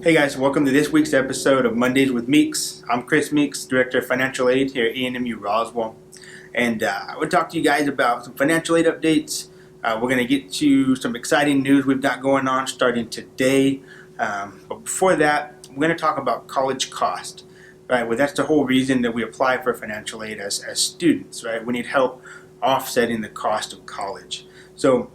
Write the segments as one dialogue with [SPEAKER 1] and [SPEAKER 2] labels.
[SPEAKER 1] Hey guys, welcome to this week's episode of Mondays with Meeks. I'm Chris Meeks, Director of Financial Aid here at ENMU-Roswell. And I would talk to you guys about some financial aid updates. We're going to get to some exciting news we've got going on starting today. But before that, we're going to talk about college cost. Right? Well, that's the whole reason that we apply for financial aid as students. Right? We need help offsetting the cost of college. So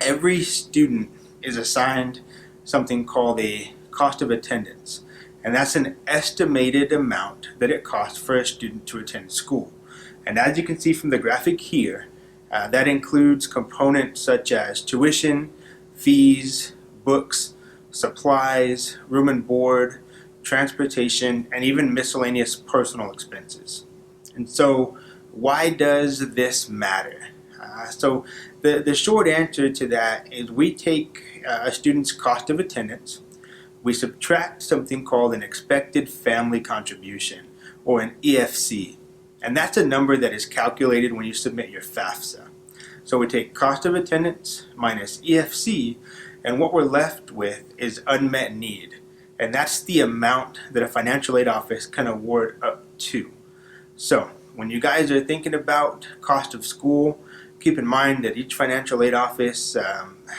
[SPEAKER 1] every student is assigned something called a cost of attendance, and that's an estimated amount that it costs for a student to attend school. And as you can see from the graphic here, that includes components such as tuition, fees, books, supplies, room and board, transportation, and even miscellaneous personal expenses. And so why does this matter? So the short answer to that is we take a student's cost of attendance, we subtract something called an expected family contribution, or an EFC. And that's a number that is calculated when you submit your FAFSA. So we take cost of attendance minus EFC, and what we're left with is unmet need. And that's the amount that a financial aid office can award up to. So when you guys are thinking about cost of school, keep in mind that each financial aid office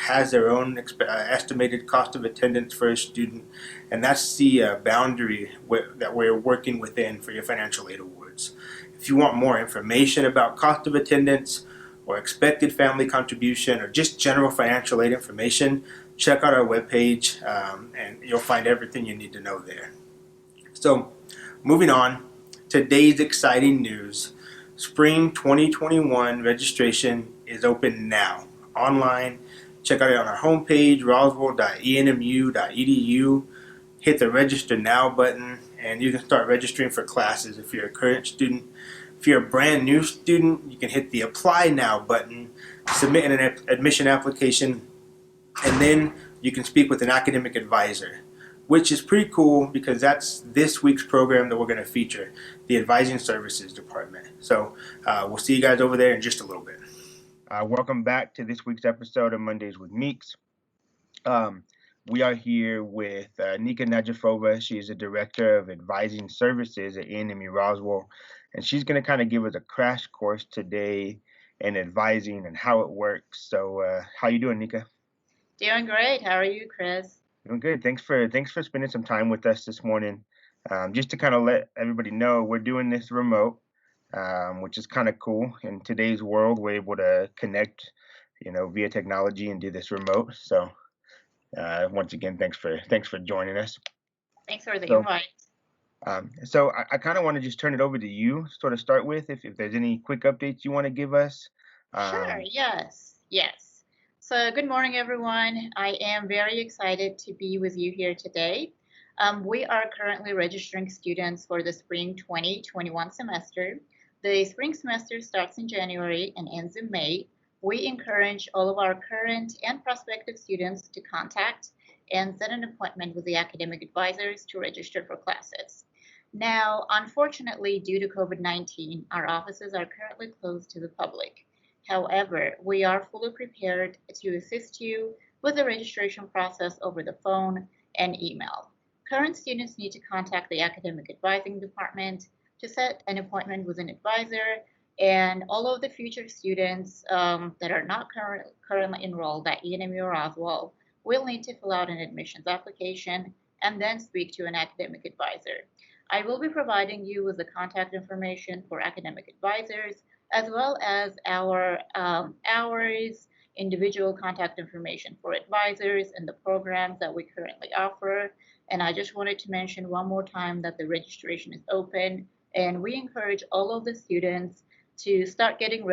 [SPEAKER 1] has their own estimated cost of attendance for a student, and that's the boundary that we're working within for your financial aid awards. If you want more information about cost of attendance or expected family contribution or just general financial aid information, check out our webpage and you'll find everything you need to know there. So moving on, today's exciting news. Spring 2021 registration is open now, online. Check out it on our homepage, roswell.enmu.edu. Hit the register now button and you can start registering for classes if you're a current student. If you're a brand new student, you can hit the apply now button, submit an admission application, and then you can speak with an academic advisor, which is pretty cool because that's this week's program that we're going to feature, the Advising Services Department. So we'll see you guys over there in just a little bit. Welcome back to this week's episode of Mondays with Meeks. We are here with Nika Najafova. She is the Director of Advising Services at ENMU-Roswell, and she's going to kind of give us a crash course today in advising and how it works. So how you doing, Nika?
[SPEAKER 2] Doing great. How are you, Chris?
[SPEAKER 1] Doing good. Thanks for spending some time with us this morning. Just to kind of let everybody know, we're doing this remote, which is kind of cool. In today's world, we're able to connect, via technology and do this remote. So once again, thanks for joining us.
[SPEAKER 2] Thanks for the
[SPEAKER 1] So,
[SPEAKER 2] invite.
[SPEAKER 1] So I kind of want to just turn it over to you, sort of start with, if there's any quick updates you want to give us.
[SPEAKER 2] Sure. Yes. So good morning, everyone. I am very excited to be with you here today. We are currently registering students for the spring 2021 semester. The spring semester starts in January and ends in May. We encourage all of our current and prospective students to contact and set an appointment with the academic advisors to register for classes. Now, unfortunately, due to COVID-19, our offices are currently closed to the public. However, we are fully prepared to assist you with the registration process over the phone and email. Current students need to contact the academic advising department to set an appointment with an advisor, and all of the future students that are not currently enrolled at ENMU-Roswell will need to fill out an admissions application and then speak to an academic advisor. I will be providing you with the contact information for academic advisors as well as our hours, individual contact information for advisors, and the programs that we currently offer. And I just wanted to mention one more time that the registration is open, and we encourage all of the students to start getting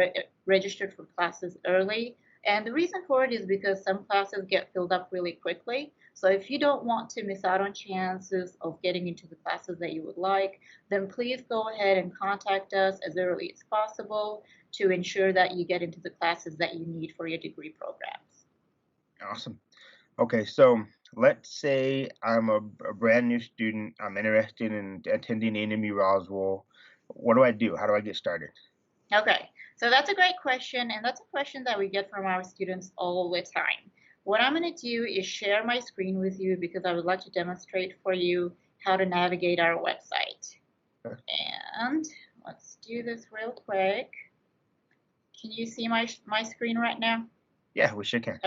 [SPEAKER 2] registered for classes early. And the reason for it is because some classes get filled up really quickly. So if you don't want to miss out on chances of getting into the classes that you would like, then please go ahead and contact us as early as possible to ensure that you get into the classes that you need for your degree programs.
[SPEAKER 1] Awesome. Okay, so let's say I'm a brand new student. I'm interested in attending ENMU-Roswell. What do I do? How do I get started?
[SPEAKER 2] Okay, so that's a great question, and that's a question that we get from our students all the time. What I'm going to do is share my screen with you because I would like to demonstrate for you how to navigate our website.
[SPEAKER 1] Okay.
[SPEAKER 2] And let's do this real quick. Can you see my screen right now?
[SPEAKER 1] Yeah, we sure can.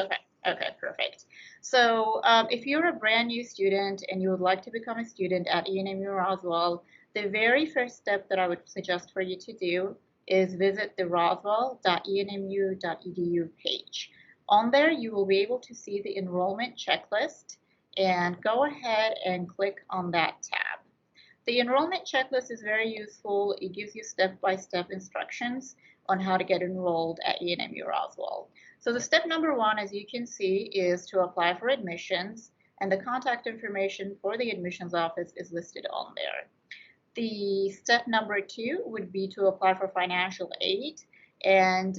[SPEAKER 2] Okay, perfect. So if you're a brand new student and you would like to become a student at ENMU-Roswell, the very first step that I would suggest for you to do is visit the roswell.enmu.edu page. On there, you will be able to see the enrollment checklist, and go ahead and click on that tab. The enrollment checklist is very useful. It gives you step-by-step instructions on how to get enrolled at ENMU-Roswell. So the step number one, as you can see, is to apply for admissions, and the contact information for the admissions office is listed on there. The step number two would be to apply for financial aid. And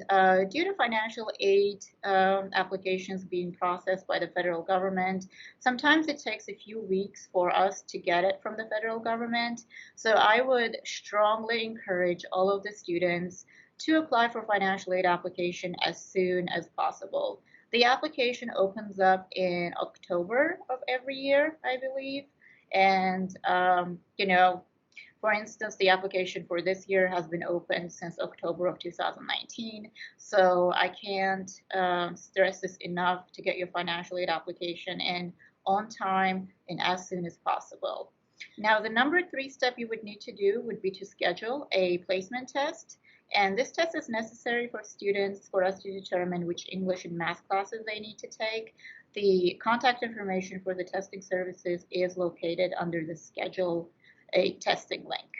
[SPEAKER 2] due to financial aid applications being processed by the federal government, sometimes it takes a few weeks for us to get it from the federal government. So I would strongly encourage all of the students to apply for financial aid application as soon as possible. The application opens up in October of every year, I believe. And, for instance, the application for this year has been open since October of 2019. So I can't stress this enough to get your financial aid application in on time and as soon as possible. Now, the number three step you would need to do would be to schedule a placement test. And this test is necessary for students for us to determine which English and math classes they need to take. The contact information for the testing services is located under the schedule a testing link.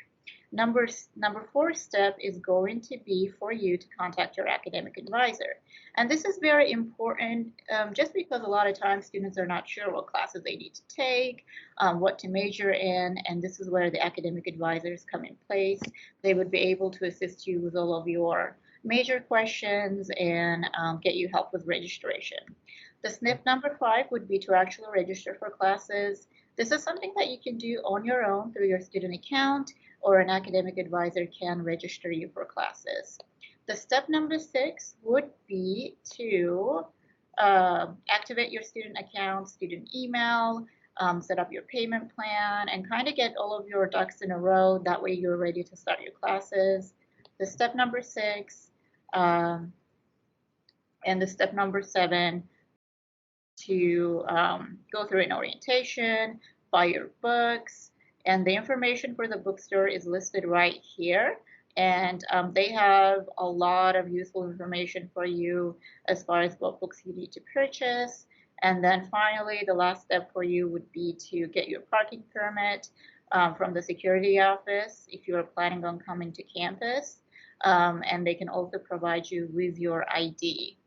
[SPEAKER 2] Number four step is going to be for you to contact your academic advisor. And this is very important just because a lot of times students are not sure what classes they need to take, what to major in, and this is where the academic advisors come in place. They would be able to assist you with all of your major questions and get you help with registration. The SNP number five would be to actually register for classes. This is something that you can do on your own through your student account, or an academic advisor can register you for classes. The step number six would be to activate your student account, student email, set up your payment plan, and kind of get all of your ducks in a row. That way you're ready to start your classes. The step number six and the step number seven to go through an orientation, buy your books, and the information for the bookstore is listed right here. And they have a lot of useful information for you as far as what books you need to purchase. And then finally, the last step for you would be to get your parking permit from the security office if you are planning on coming to campus. And they can also provide you with your ID.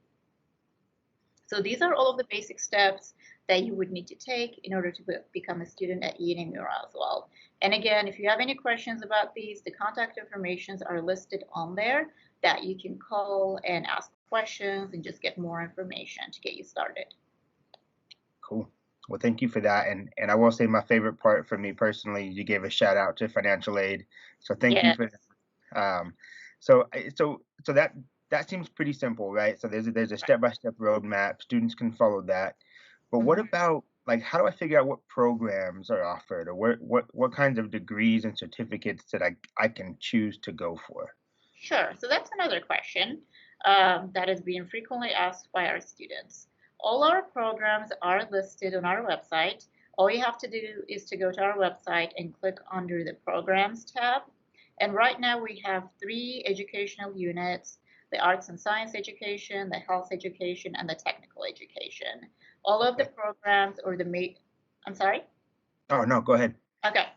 [SPEAKER 2] So these are all of the basic steps that you would need to take in order to become a student at ENMU-Roswell. And again, if you have any questions about these, the contact information are listed on there that you can call and ask questions and just get more information to get you started.
[SPEAKER 1] Cool. Well, thank you for that. And I will say my favorite part for me personally, you gave a shout out to financial aid. So thank you for that. So that seems pretty simple, right? So there's a step-by-step roadmap. Students can follow that. But what about, like, how do I figure out what programs are offered, or what kinds of degrees and certificates that I can choose to go for?
[SPEAKER 2] Sure. So that's another question that is being frequently asked by our students. All our programs are listed on our website. All you have to do is to go to our website and click under the Programs tab. And right now we have 3 educational units: the arts and science education, the health education, and the technical education. All of the programs, or I'm sorry?
[SPEAKER 1] Oh, no, go ahead.
[SPEAKER 2] Okay.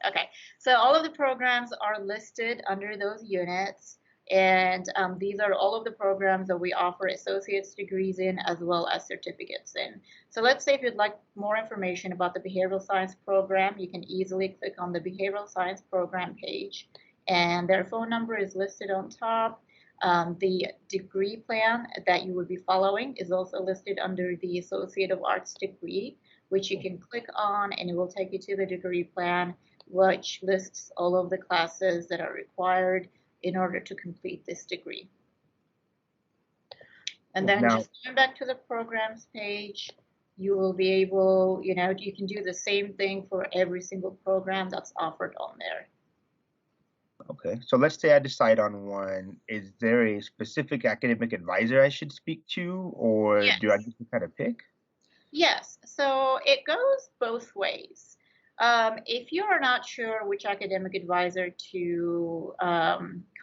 [SPEAKER 2] So all of the programs are listed under those units. And these are all of the programs that we offer associate's degrees in, as well as certificates in. So let's say if you'd like more information about the behavioral science program, you can easily click on the behavioral science program page, and their phone number is listed on top. The degree plan that you would be following is also listed under the Associate of Arts degree, which you can click on, and it will take you to the degree plan, which lists all of the classes that are required in order to complete this degree. And then just going back to the programs page, you will be able, you can do the same thing for every single program that's offered on there.
[SPEAKER 3] Okay, so let's say I decide on one. Is there a specific academic advisor I should speak to, or do I
[SPEAKER 2] Yes.
[SPEAKER 3] get to kind of pick?
[SPEAKER 2] Yes, so it goes both ways. If you are not sure which academic advisor to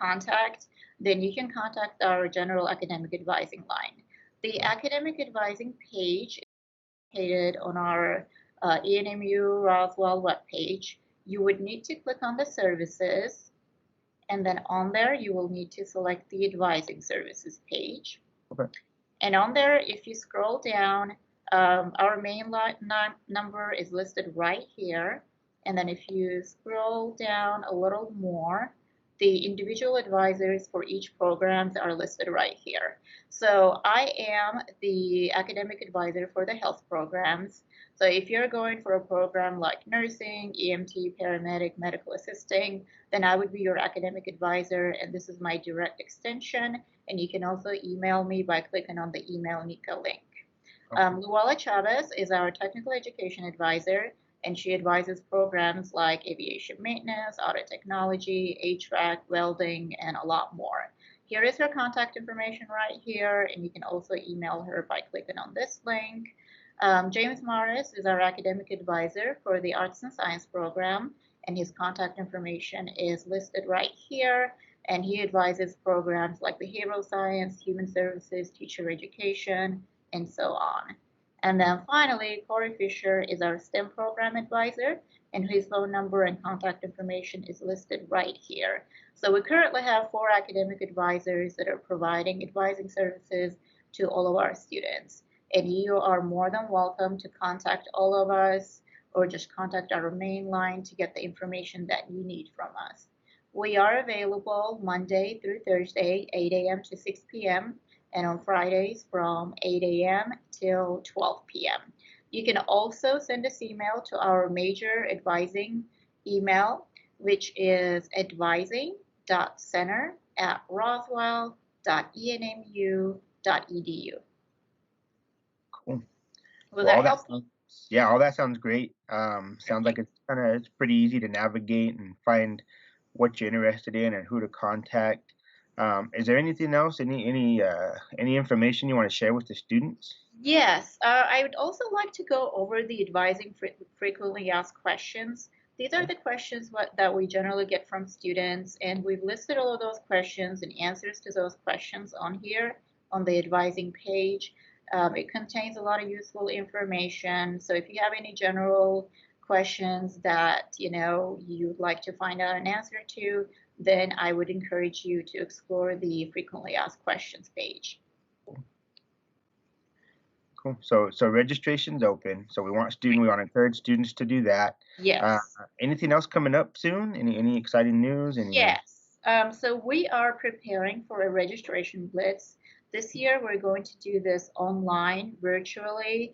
[SPEAKER 2] contact, then you can contact our general academic advising line. The
[SPEAKER 3] Okay.
[SPEAKER 2] academic advising page is located on our ENMU-Roswell webpage. You would need to click on the services, and then on there you will need to select the advising services page.
[SPEAKER 3] Okay.
[SPEAKER 2] And on there, if you scroll down, our main number is listed right here. And then if you scroll down a little more, the individual advisors for each programs are listed right here. So I am the academic advisor for the health programs. So if you're going for a program like nursing, EMT, paramedic, medical assisting, then I would be your academic advisor, and this is my direct extension. And you can also email me by clicking on the email Nika link.
[SPEAKER 3] Okay.
[SPEAKER 2] Luala Chavez is our technical education advisor, and she advises programs like aviation maintenance, auto technology, HVAC, welding, and a lot more. Here is her contact information right here, and you can also email her by clicking on this link. James Morris is our academic advisor for the Arts and Science program, and his contact information is listed right here. And he advises programs like behavioral science, human services, teacher education, and so on. And then finally, Corey Fisher is our STEM program advisor, and his phone number and contact information is listed right here. So we currently have 4 academic advisors that are providing advising services to all of our students. And you are more than welcome to contact all of us or just contact our main line to get the information that you need from us. We are available Monday through Thursday, 8 a.m. to 6 p.m., and on Fridays from 8 a.m. till 12 p.m. You can also send us email to our major advising email, which is advising.center@roswell.enmu.edu.
[SPEAKER 3] Cool.
[SPEAKER 2] Will
[SPEAKER 3] Well,
[SPEAKER 2] that help?
[SPEAKER 3] all that sounds great. Sounds like it's pretty easy to navigate and find what you're interested in and who to contact. Is there anything else? Any information you want to share with the students?
[SPEAKER 2] Yes, I would also like to go over the advising frequently asked questions. These are the questions that we generally get from students, and we've listed all of those questions and answers to those questions on here on the advising page. It contains a lot of useful information. So if you have any general questions that you'd like to find out an answer to, then I would encourage you to explore the frequently asked questions page.
[SPEAKER 3] Cool. So registration's open. So we want to encourage students to do that.
[SPEAKER 2] Yes.
[SPEAKER 3] Anything else coming up soon? Any exciting news?
[SPEAKER 2] Yes. So we are preparing for a registration blitz. This year, we're going to do this online, virtually,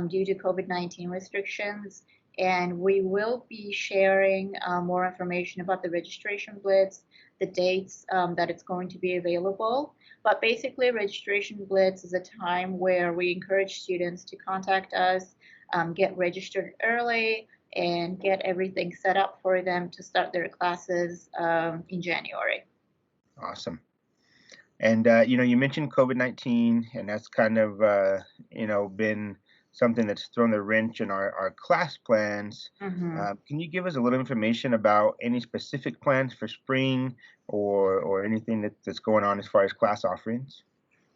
[SPEAKER 2] due to COVID-19 restrictions. And we will be sharing more information about the registration blitz, the dates that it's going to be available. But basically, registration blitz is a time where we encourage students to contact us, get registered early, and get everything set up for them to start their classes in January.
[SPEAKER 3] Awesome. And you mentioned COVID-19, and that's kind of been something that's thrown a wrench in our class plans. Can you give us a little information about any specific plans for spring or anything that's going on as far as class offerings?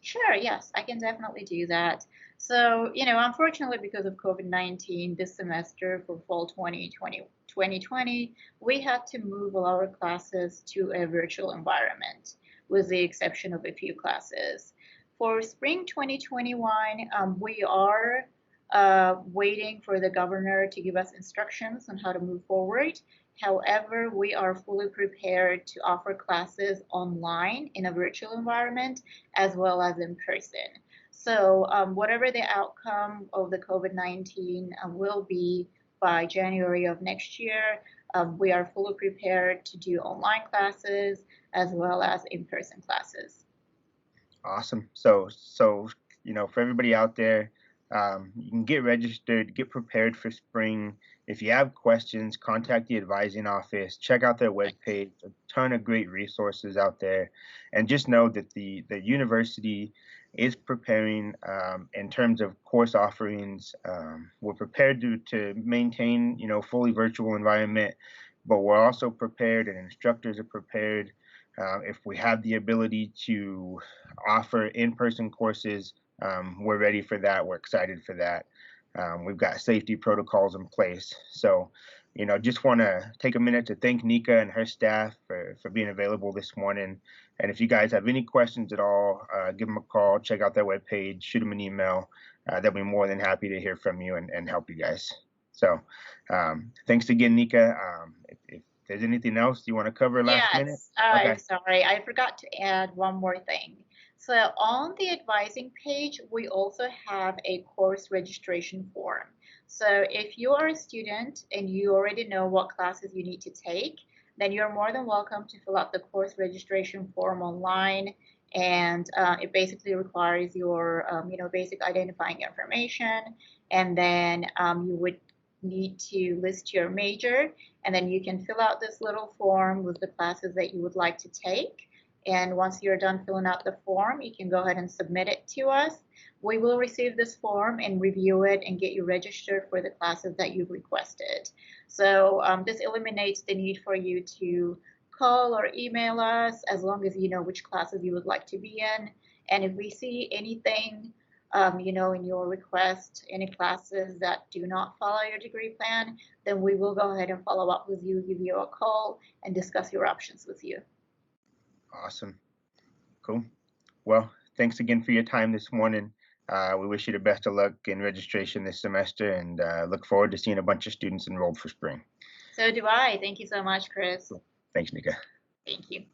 [SPEAKER 2] Sure, yes, I can definitely do that. So, unfortunately, because of COVID-19, this semester for fall 2020, we had to move all our classes to a virtual environment, with the exception of a few classes. For spring 2021, we are waiting for the governor to give us instructions on how to move forward. However, we are fully prepared to offer classes online in a virtual environment as well as in person. So, whatever the outcome of the COVID-19 will be by January of next year, we are fully prepared to do online classes as well as in-person classes.
[SPEAKER 3] Awesome. So for everybody out there, You can get registered, get prepared for spring. If you have questions, contact the advising office, check out their webpage, a ton of great resources out there. And just know that the university is preparing in terms of course offerings. We're prepared to maintain, fully virtual environment, but we're also prepared and instructors are prepared. If we have the ability to offer in-person courses, we're ready for that. We're excited for that. We've got safety protocols in place. So, just want to take a minute to thank Nika and her staff for being available this morning. And if you guys have any questions at all, give them a call, check out their webpage, shoot them an email. They'll be more than happy to hear from you and help you guys. So, thanks again, Nika. If there's anything else you want to cover last minute?
[SPEAKER 2] Yes, I'm sorry, I forgot to add one more thing. So on the advising page, we also have a course registration form. So if you are a student and you already know what classes you need to take, then you're more than welcome to fill out the course registration form online. And it basically requires your, basic identifying information. And then you would need to list your major, and then you can fill out this little form with the classes that you would like to take. And once you're done filling out the form, you can go ahead and submit it to us. We will receive this form and review it and get you registered for the classes that you've requested. So this eliminates the need for you to call or email us, as long as you know which classes you would like to be in. And if we see anything in your request, any classes that do not follow your degree plan, then we will go ahead and follow up with you, give you a call, and discuss your options with you.
[SPEAKER 3] Awesome. Cool. Well, thanks again for your time this morning. We wish you the best of luck in registration this semester, and look forward to seeing a bunch of students enrolled for spring.
[SPEAKER 2] So do I. Thank you so much, Chris.
[SPEAKER 3] Thanks, Nika.
[SPEAKER 2] Thank you.